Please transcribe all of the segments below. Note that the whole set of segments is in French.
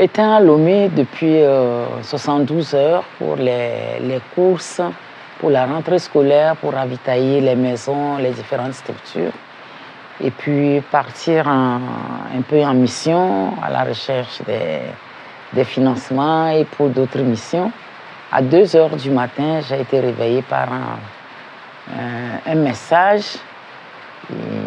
étant à Lomé depuis 72 heures pour les courses, pour la rentrée scolaire, pour ravitailler les maisons, les différentes structures. Et puis partir un peu en mission à la recherche des financements et pour d'autres missions. À 2 heures du matin, j'ai été réveillée par un message.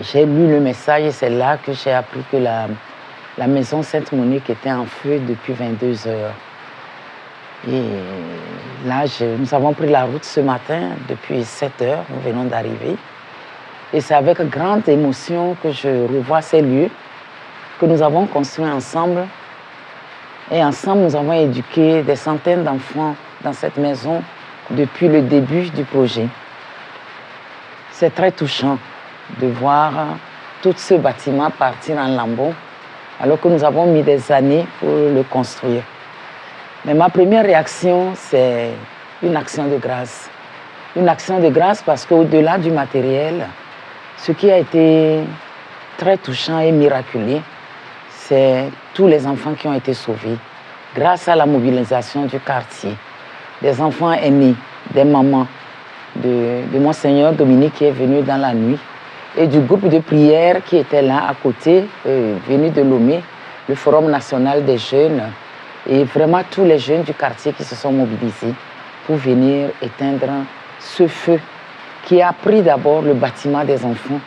J'ai lu le message et c'est là que j'ai appris que la maison Sainte-Monique était en feu depuis 22 heures. Et là, nous avons pris la route ce matin, depuis 7 heures, nous venons d'arriver. Et c'est avec grande émotion que je revois ces lieux que nous avons construits ensemble. Et ensemble, nous avons éduqué des centaines d'enfants dans cette maison depuis le début du projet. C'est très touchant de voir tout ce bâtiment partir en lambeaux, alors que nous avons mis des années pour le construire. Mais ma première réaction, c'est une action de grâce. Une action de grâce parce qu'au-delà du matériel, ce qui a été très touchant et miraculeux, c'est tous les enfants qui ont été sauvés grâce à la mobilisation du quartier, des enfants aînés, des mamans, de Monseigneur Dominique qui est venu dans la nuit et du groupe de prière qui était là à côté, venu de Lomé, le Forum national des jeunes et vraiment tous les jeunes du quartier qui se sont mobilisés pour venir éteindre ce feu qui a pris d'abord le bâtiment des enfants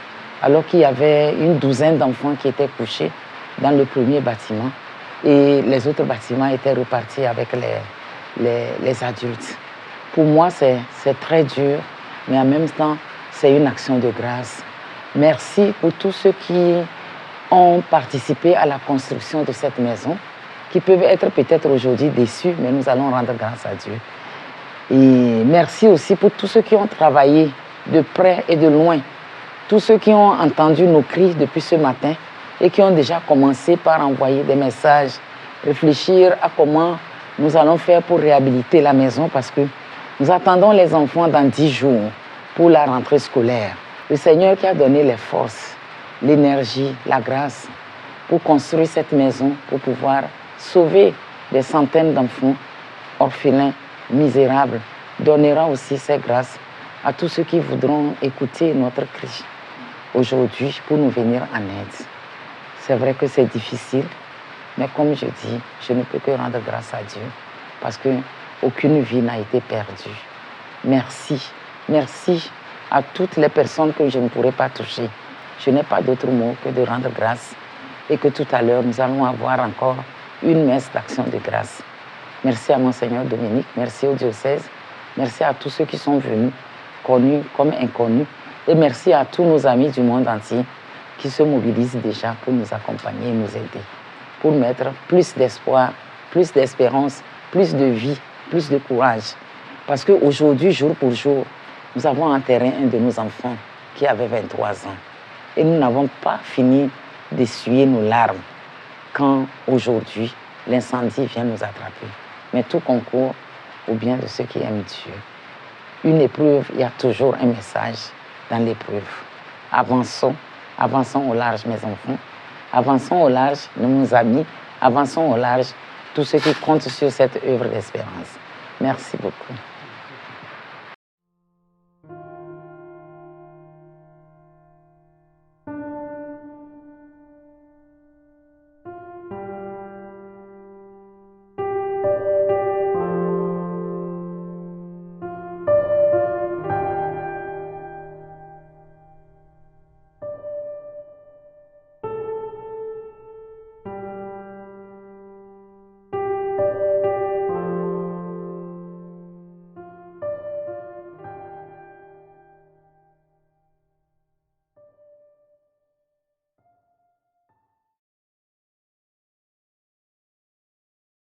alors qu'il y avait une douzaine d'enfants qui étaient couchés dans le premier bâtiment et les autres bâtiments étaient repartis avec les adultes. Pour moi, c'est très dur, mais en même temps, c'est une action de grâce. Merci pour tous ceux qui ont participé à la construction de cette maison, qui peuvent être peut-être aujourd'hui déçus, mais nous allons rendre grâce à Dieu. Et merci aussi pour tous ceux qui ont travaillé de près et de loin, tous ceux qui ont entendu nos cris depuis ce matin et qui ont déjà commencé par envoyer des messages, réfléchir à comment nous allons faire pour réhabiliter la maison parce que nous attendons les enfants dans 10 jours pour la rentrée scolaire. Le Seigneur qui a donné les forces, l'énergie, la grâce pour construire cette maison, pour pouvoir sauver des centaines d'enfants orphelins, misérables, donnera aussi ces grâces à tous ceux qui voudront écouter notre cri aujourd'hui pour nous venir en aide. C'est vrai que c'est difficile, mais comme je dis, je ne peux que rendre grâce à Dieu parce qu'aucune vie n'a été perdue. Merci, merci à toutes les personnes que je ne pourrais pas toucher. Je n'ai pas d'autre mot que de rendre grâce et que tout à l'heure, nous allons avoir encore une messe d'action de grâce. Merci à Monseigneur Dominique, merci au diocèse, merci à tous ceux qui sont venus, connus comme inconnus, et merci à tous nos amis du monde entier qui se mobilisent déjà pour nous accompagner et nous aider, pour mettre plus d'espoir, plus d'espérance, plus de vie, plus de courage. Parce qu'aujourd'hui, jour pour jour, nous avons enterré un de nos enfants qui avait 23 ans. Et nous n'avons pas fini d'essuyer nos larmes quand aujourd'hui, l'incendie vient nous attraper. Mais tout concourt au bien de ceux qui aiment Dieu. Une épreuve, il y a toujours un message dans l'épreuve. Avançons, avançons au large, mes enfants. Avançons au large, nos amis. Avançons au large, tous ceux qui comptent sur cette œuvre d'espérance. Merci beaucoup.